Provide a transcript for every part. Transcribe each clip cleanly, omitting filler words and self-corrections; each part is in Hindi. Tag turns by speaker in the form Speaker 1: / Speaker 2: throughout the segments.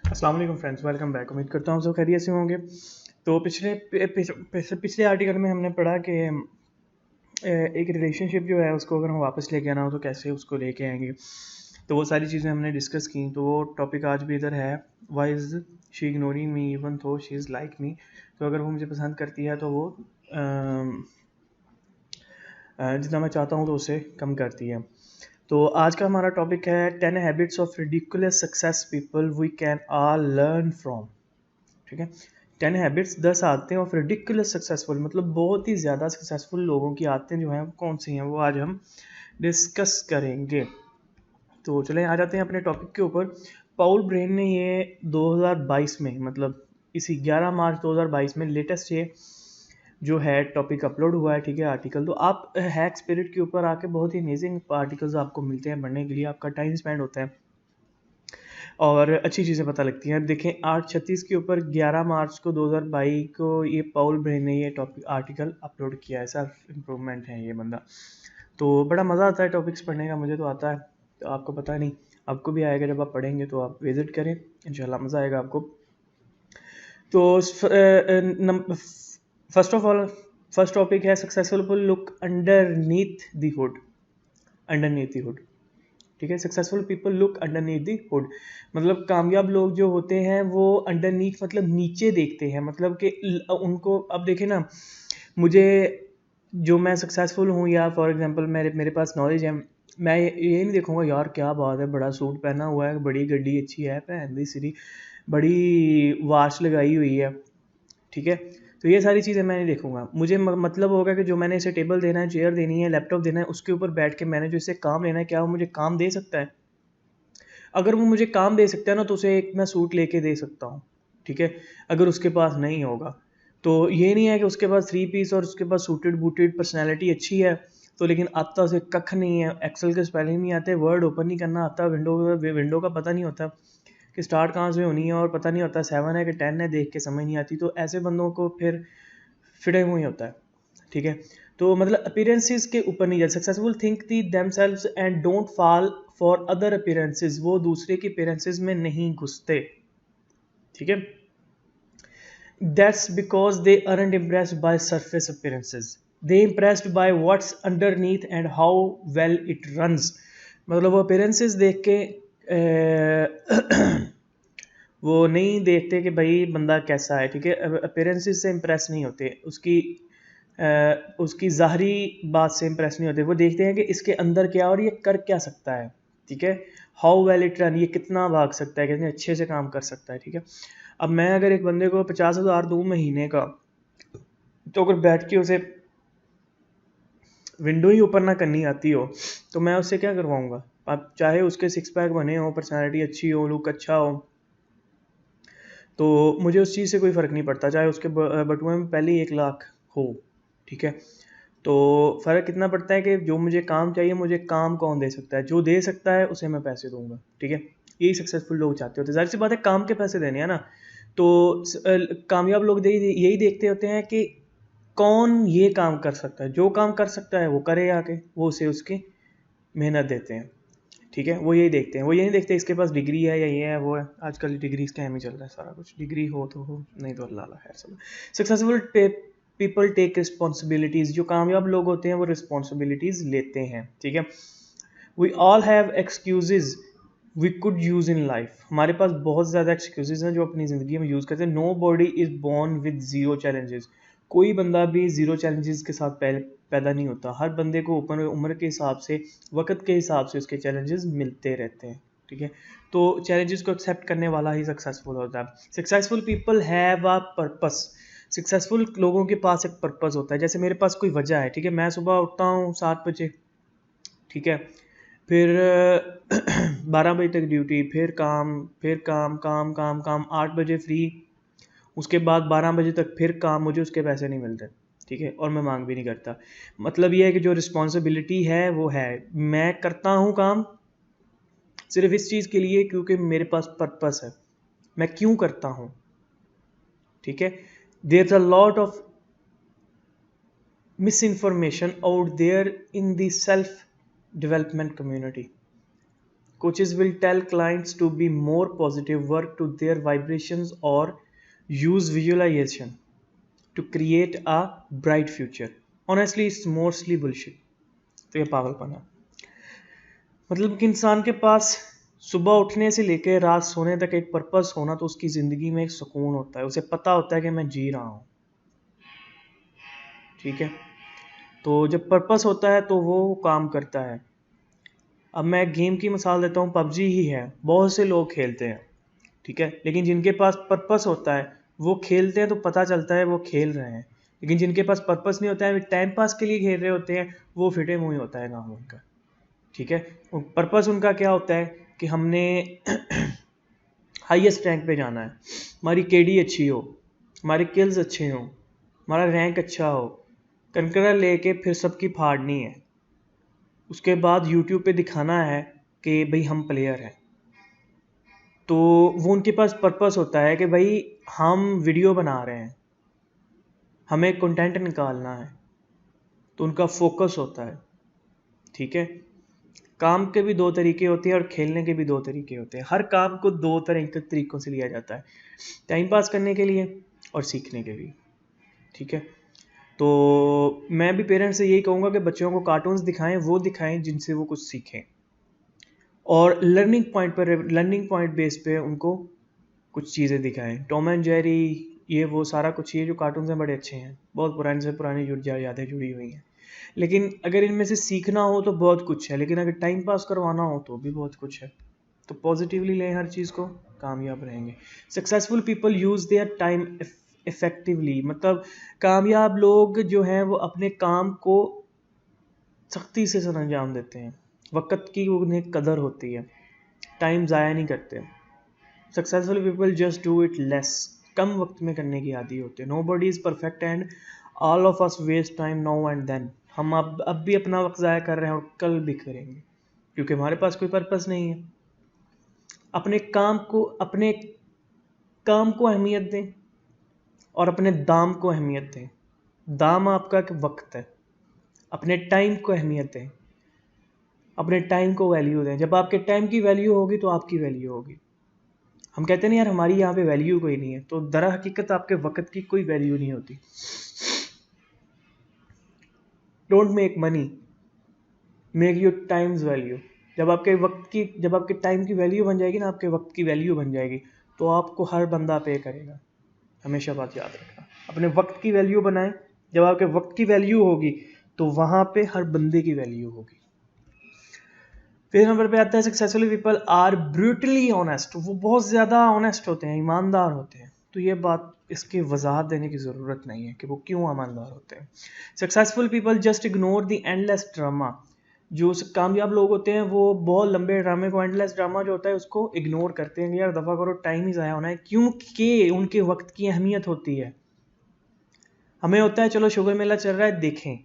Speaker 1: अस्सलाम वालेकुम फ्रेंड्स, वेलकम बैक। उम्मीद करता हूँ सब खैरियत से होंगे। तो पिछले आर्टिकल में हमने पढ़ा कि एक रिलेशनशिप जो है उसको अगर हम वापस लेके आना हो तो कैसे उसको लेके आएंगे। तो वो सारी चीज़ें हमने डिस्कस की। तो वो टॉपिक आज भी इधर है, why is she ignoring me even though she is like me. तो अगर वो मुझे पसंद करती है तो वो जितना मैं चाहता हूँ तो उसे कम करती है। तो आज का हमारा टॉपिक है 10 habits of ridiculous success people we can all learn from. ठीक है, 10 हैबिट्स, 10 आदतें ऑफ रिडिकुलस सक्सेसफुल, मतलब बहुत ही ज़्यादा सक्सेसफुल लोगों की आदतें जो हैं वो कौन सी हैं, वो आज हम डिस्कस करेंगे। तो चलें आ जाते हैं अपने टॉपिक के ऊपर। पाउल ब्रेन ने ये 2022 में, मतलब इसी 11 मार्च 2022 में लेटेस्ट ये जो है टॉपिक अपलोड हुआ है। ठीक है, आर्टिकल। तो आप हैक स्पिरिट के ऊपर आके बहुत ही अमेजिंग आर्टिकल्स आपको मिलते हैं पढ़ने के लिए, आपका टाइम स्पेंड होता है और अच्छी चीज़ें पता लगती हैं। अब देखें 8:36 के ऊपर 11 मार्च को 2022 को ये पाउल ब्रेन ने ये टॉपिक आर्टिकल अपलोड किया है। सेल्फ इम्प्रूवमेंट है ये बंदा। तो बड़ा मज़ा आता है टॉपिक्स पढ़ने का, मुझे तो आता है, तो आपको पता नहीं, आपको भी आएगा जब आप पढ़ेंगे। तो आप विज़िट करें, इंशाल्लाह मज़ा आएगा आपको। तो first of all, first topic है successful look underneath the hood. Underneath the hood, ठीक है। Successful people look underneath the hood, मतलब कामयाब लोग जो होते हैं वो अंडरनीथ मतलब नीचे देखते हैं, मतलब कि उनको, अब देखें ना, मुझे जो मैं सक्सेसफुल हूँ या फॉर एग्जांपल मेरे मेरे पास नॉलेज है, मैं ये नहीं देखूंगा यार क्या बात है, बड़ा सूट पहना हुआ है, बड़ी गड्डी अच्छी है, पहन दी सिरी, बड़ी वाच लगाई हुई है, ठीक है। तो ये सारी चीज़ें मैं नहीं देखूंगा। मुझे मतलब होगा कि जो मैंने इसे टेबल देना है, चेयर देनी है, लैपटॉप देना है, उसके ऊपर बैठ के मैंने जो इसे काम लेना है, क्या वो मुझे काम दे सकता है। अगर वो मुझे काम दे सकता है ना, तो उसे एक मैं सूट लेके दे सकता हूँ, ठीक है। अगर उसके पास नहीं होगा तो ये नहीं है कि उसके पास 3 पीस और उसके पास सूटेड बूटेड पर्सनैलिटी अच्छी है तो, लेकिन आता उसे कख नहीं है, एक्सेल के स्पेलिंग नहीं आते, वर्ड ओपन नहीं करना आता, विंडो का पता नहीं होता कि स्टार्ट कहाँ से होनी है, और पता नहीं होता 7 है कि 10 है, देख के समझ नहीं आती। तो ऐसे बंदों को फिर फिटे हुए ही होता है, ठीक है। तो मतलब अपीयरेंसेस के ऊपर नहीं जाते। Successful think the themselves and don't fall for other appearances, वो दूसरे की अपीयरेंसेस में नहीं घुसते, ठीक है। That's because they aren't impressed by surface appearances, they impressed by what's underneath and how well it runs। मतलब वो अपीयरेंसेस देख के वो नहीं देखते कि भाई बंदा कैसा है, ठीक है। अपीयरेंसेस से इम्प्रेस नहीं होते, उसकी ज़ाहरी बात से इम्प्रेस नहीं होते, वो देखते हैं कि इसके अंदर क्या और ये कर क्या सकता है, ठीक है। हाउ वेल इट रन, ये कितना भाग सकता है, कितने अच्छे से काम कर सकता है, ठीक है। अब मैं अगर एक बंदे को 50,000 दूँ महीने का, तो अगर बैठ के उसे विंडो ही ऊपर ना करनी आती हो तो मैं उससे क्या करवाऊँगा। अब चाहे उसके 6 पैक बने हो, पर्सनैलिटी अच्छी हो, लुक अच्छा हो, तो मुझे उस चीज़ से कोई फ़र्क नहीं पड़ता, चाहे उसके बटुए में पहले ही 1 लाख हो, ठीक है। तो फ़र्क कितना पड़ता है कि जो मुझे काम चाहिए, मुझे काम कौन दे सकता है, जो दे सकता है उसे मैं पैसे दूंगा, ठीक है। यही सक्सेसफुल लोग चाहते होते हैं, जाहिर सी बात है काम के पैसे देने हैं ना। तो कामयाब लोग यही देखते होते हैं कि कौन ये काम कर सकता है, जो काम कर सकता है वो करे आके, वो उसे उसकी मेहनत देते हैं, ठीक है। वो यही देखते हैं, वो ये नहीं देखते इसके पास डिग्री है या ये है वो है। आजकल डिग्री स्कैम ही चल रहा है सारा कुछ, डिग्री हो तो हो, नहीं तो अल्लाह है सब। सक्सेसफुल पीपल टेक रिस्पॉन्सिबिलिटीज़, जो कामयाब लोग होते हैं वो रिस्पॉन्सिबिलिटीज़ लेते हैं, ठीक है। We all have excuses we could use in life, हमारे पास बहुत ज़्यादा एक्सक्यूजेज हैं जो अपनी ज़िंदगी में यूज़ करते हैं। Nobody is born with zero challenges, कोई बंदा भी ज़ीरो चैलेंजेस के साथ पैदा नहीं होता। हर बंदे को ऊपर उम्र के हिसाब से, वक्त के हिसाब से उसके चैलेंजेस मिलते रहते हैं, ठीक है। तो चैलेंजेस को एक्सेप्ट करने वाला ही सक्सेसफुल होता है। Successful people have a purpose, successful लोगों के पास एक पर्पस होता है। जैसे मेरे पास कोई वजह है, ठीक है, मैं सुबह उठता हूँ 7 बजे, ठीक है, फिर 12 बजे तक ड्यूटी, फिर काम, फिर काम काम काम काम, 8 बजे फ्री, उसके बाद 12 बजे तक फिर काम, मुझे उसके पैसे नहीं मिलते, ठीक है, और मैं मांग भी नहीं करता। मतलब ये है कि जो रिस्पॉन्सिबिलिटी है वो है, मैं करता हूँ काम सिर्फ इस चीज़ के लिए क्योंकि मेरे पास पर्पस है, मैं क्यों करता हूँ, ठीक है। There is a lot of misinformation out there in the self development community. Coaches will tell clients to be more positive, work to their vibrations, or use visualization to create a bright future. Honestly, it's mostly bullshit. तो ये पागलपन है। मतलब कि इंसान के पास सुबह उठने से लेकर रात सोने तक एक पर्पस होना, तो उसकी ज़िंदगी में एक सुकून होता है, उसे पता होता है कि मैं जी रहा हूँ। ठीक है, तो जब पर्पस होता है तो वो काम करता है। अब मैं गेम की मिसाल देता हूँ, पबजी ही है, बहुत से लोग खेलते हैं, ठीक है, लेकिन जिनके पास पर्पस होता है वो खेलते हैं तो पता चलता है वो खेल रहे हैं। लेकिन जिनके पास पर्पस नहीं होता है, टाइम पास के लिए खेल रहे होते हैं, वो फिटे मुँह ही होता है काम उनका। ठीक है, पर्पस उनका क्या होता है कि हमने हाईएस्ट रैंक पे जाना है, हमारी केडी अच्छी हो, हमारे किल्स अच्छे हों, हमारा रैंक अच्छा हो, कंकरा लेके फिर सबकी फाड़नी है, उसके बाद यूट्यूब पे दिखाना है कि भाई हम प्लेयर हैं। तो वो उनके पास पर्पस होता है कि भाई हम वीडियो बना रहे हैं, हमें कंटेंट निकालना है, तो उनका फोकस होता है। ठीक है, काम के भी दो तरीके होते हैं और खेलने के भी दो तरीके होते हैं। हर काम को दो तरह के तरीक़ों से लिया जाता है, टाइम पास करने के लिए और सीखने के लिए। ठीक है, तो मैं भी पेरेंट्स से यही कहूँगा कि बच्चों को कार्टून्स दिखाएं, वो दिखाएं जिनसे वो कुछ सीखें, और लर्निंग पॉइंट बेस पे उनको कुछ चीज़ें दिखाएं। टॉम एंड जेरी, ये वो सारा कुछ, ये जो कार्टून्स हैं बड़े अच्छे हैं, बहुत पुराने से पुरानी यादें जुड़ी हुई हैं। लेकिन अगर इनमें से सीखना हो तो बहुत कुछ है, लेकिन अगर टाइम पास करवाना हो तो भी बहुत कुछ है। तो पॉजिटिवली लें हर चीज़ को, कामयाब रहेंगे। Successful people use their time effectively, मतलब कामयाब लोग जो हैं वो अपने काम को सख्ती से अंजाम देते हैं, वक्त की उन्हें कदर होती है, टाइम ज़ाया नहीं करते। Successful people just do it less, कम वक्त में करने की आदी होते हैं। Nobody is perfect and all of us waste time now and then. हम अब भी अपना वक्त ज़ाया कर रहे हैं और कल भी करेंगे, क्योंकि हमारे पास कोई पर्पस नहीं है। अपने काम को अहमियत दें और अपने दाम को अहमियत दें। दाम आपका वक्त है, अपने टाइम को अहमियत दें, अपने टाइम को वैल्यू दें। जब आपके टाइम की वैल्यू होगी तो आपकी वैल्यू होगी। हम कहते नहीं यार हमारी यहाँ पे वैल्यू कोई नहीं है, तो दरा हकीकत आपके वक्त की कोई वैल्यू नहीं होती। Don't make money, make your time's value. जब आपके टाइम की वैल्यू बन जाएगी ना, आपके वक्त की वैल्यू बन जाएगी, तो आपको हर बंदा पे करेगा। हमेशा बात याद रखना, अपने वक्त की वैल्यू बनाएं। जब आपके वक्त की वैल्यू होगी तो वहाँ पे हर बंदे की वैल्यू होगी। फिर नंबर पे आता है successful people are brutally honest. वो बहुत ज़्यादा ऑनेस्ट होते हैं, ईमानदार होते हैं। तो ये बात, इसकी वजाहत देने की ज़रूरत नहीं है कि वो क्यों ईमानदार होते हैं। Successful people just ignore the endless drama. जो कामयाब लोग होते हैं वो बहुत लंबे ड्रामे को, एंडलेस ड्रामा जो होता है उसको इग्नोर करते हैं। यार दफ़ा करो, टाइम ही ज़ाया होना है, क्योंकि उनके वक्त की अहमियत होती है। हमें होता है चलो शुगर मेला चल रहा है, देखें,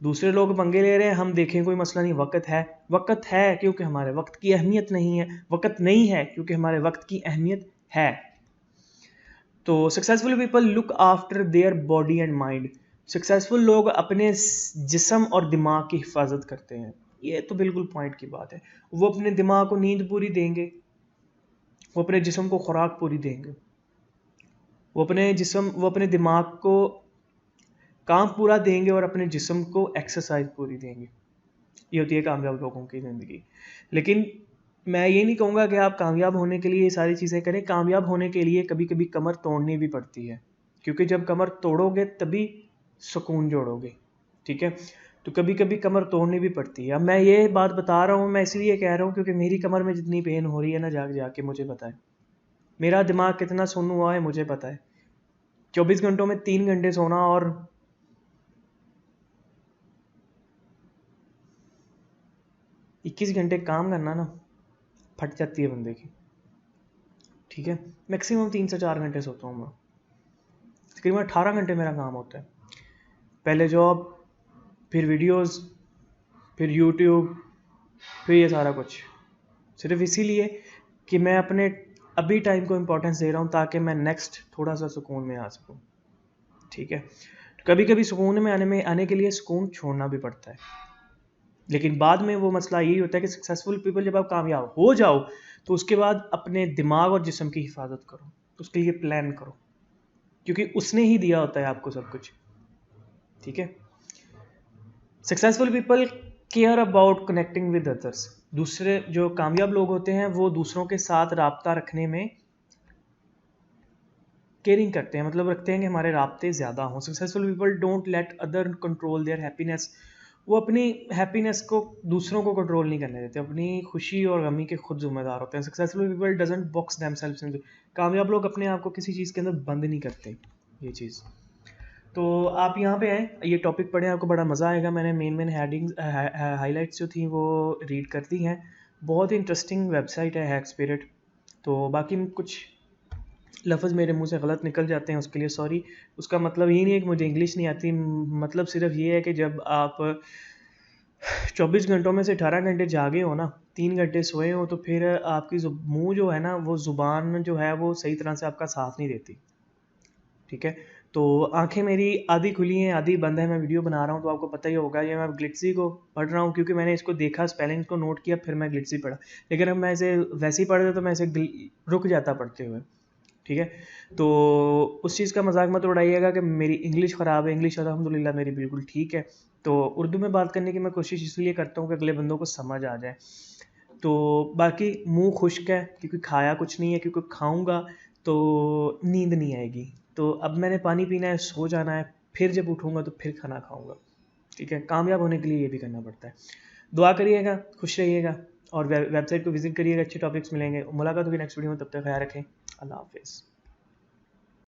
Speaker 1: दूसरे लोग पंगे ले रहे हैं, हम देखें, कोई मसला नहीं। वक्त है क्योंकि हमारे वक्त की अहमियत नहीं है, वक्त नहीं है क्योंकि हमारे वक्त की अहमियत है। तो successful people look after their body and mind. Successful लोग अपने जिस्म और दिमाग की हिफाजत करते हैं। ये तो बिल्कुल पॉइंट की बात है। वो अपने दिमाग को नींद पूरी देंगे, वो अपने जिस्म को खुराक पूरी देंगे, वो अपने दिमाग को काम पूरा देंगे और अपने जिस्म को एक्सरसाइज पूरी देंगे। ये होती है कामयाब लोगों की ज़िंदगी। लेकिन मैं ये नहीं कहूँगा कि आप कामयाब होने के लिए ये सारी चीज़ें करें। कामयाब होने के लिए कभी कभी कमर तोड़नी भी पड़ती है, क्योंकि जब कमर तोड़ोगे तभी सुकून जोड़ोगे। ठीक है, तो कभी कभी कमर तोड़नी भी पड़ती है। अब मैं ये बात बता रहा हूँ, मैं इसलिए कह रहा हूँ क्योंकि मेरी कमर में जितनी पेन हो रही है ना, जाके मुझे पता है। मेरा दिमाग कितना सुन्न हुआ है मुझे पता है। 24 घंटों में 3 घंटे सोना और 21 घंटे काम करना ना, फट जाती है बंदे की। ठीक है, मैक्सिमम 3 से 4 घंटे सोता हूँ मैं, तकरीबन 18 घंटे मेरा काम होता है। पहले जॉब, फिर वीडियोस, फिर यूट्यूब, फिर ये सारा कुछ, सिर्फ इसीलिए कि मैं अपने अभी टाइम को इम्पोर्टेंस दे रहा हूँ ताकि मैं नेक्स्ट थोड़ा सा सुकून में आ सकूँ। ठीक है, कभी कभी सुकून में आने के लिए सुकून छोड़ना भी पड़ता है। लेकिन बाद में वो मसला यही होता है कि सक्सेसफुल पीपल जब आप कामयाब हो जाओ तो उसके बाद अपने दिमाग और जिस्म की हिफाजत करो, उसके लिए प्लान करो, क्योंकि उसने ही दिया होता है आपको सब कुछ। ठीक है। Successful people care about connecting with others. दूसरे जो कामयाब लोग होते हैं वो दूसरों के साथ राब्ता रखने में केयरिंग करते हैं, मतलब रखते हैं कि हमारे राब्ते ज़्यादा हों। Successful people don't let other control their happiness. वो अपनी हैप्पीनेस को दूसरों को कंट्रोल नहीं करने देते, अपनी खुशी और गमी के खुद जिम्मेदार होते हैं। Successful people doesn't box themselves into. कामयाब लोग अपने आप को किसी चीज़ के अंदर बंद नहीं करते, ये चीज़। तो आप यहाँ पे आएँ, ये टॉपिक पढ़ें, आपको बड़ा मज़ा आएगा। मैंने मेन हेडिंग्स हाईलाइट्स जो थी वो रीड कर दी हैं। बहुत ही इंटरेस्टिंग वेबसाइट है हैक स्पिरिट। तो बाकी कुछ लफ्ज़ मेरे मुंह से गलत निकल जाते हैं, उसके लिए सॉरी। उसका मतलब ये नहीं है कि मुझे इंग्लिश नहीं आती, मतलब सिर्फ ये है कि जब आप 24 घंटों में से 18 घंटे जागे हो ना, 3 घंटे सोए हो, तो फिर आपकी मुंह जो है ना, वो ज़ुबान जो है वो सही तरह से आपका साथ नहीं देती। ठीक है। तो आंखें मेरी आधी खुली हैं आधी बंद है, मैं वीडियो बना रहा हूँ तो आपको पता ही होगा। ये मैं ग्लिट्सी को पढ़ रहा हूँ क्योंकि मैंने इसको देखा, स्पेलिंग को नोट किया, फिर मैं ग्लिट्सी पढ़ा। लेकिन अब मैं इसे वैसे ही पढ़ रहा तो मैं इसे रुक जाता पढ़ते हुए। ठीक है। तो उस चीज़ का मजाक मत उड़ाइएगा कि मेरी इंग्लिश ख़राब है। इंग्लिश अल्हम्दुलिल्लाह मेरी बिल्कुल ठीक है। तो उर्दू में बात करने की मैं कोशिश इसलिए करता हूँ कि अगले बंदों को समझ आ जाए। तो बाकी मुंह खुश्क है क्योंकि खाया कुछ नहीं है, क्योंकि खाऊंगा तो नींद नहीं आएगी। तो अब मैंने पानी पीना है, सो जाना है, फिर जब उठूंगा तो फिर खाना खाऊंगा। ठीक है। कामयाब होने के लिए ये भी करना पड़ता है। दुआ करिएगा, खुश रहिएगा और वेबसाइट को विजिट करिएगा, अच्छे टॉपिक्स मिलेंगे। मुलाकात होगी नेक्स्ट वीडियो में, तब तक ख्याल रखें। अल्लाह हाफिज़।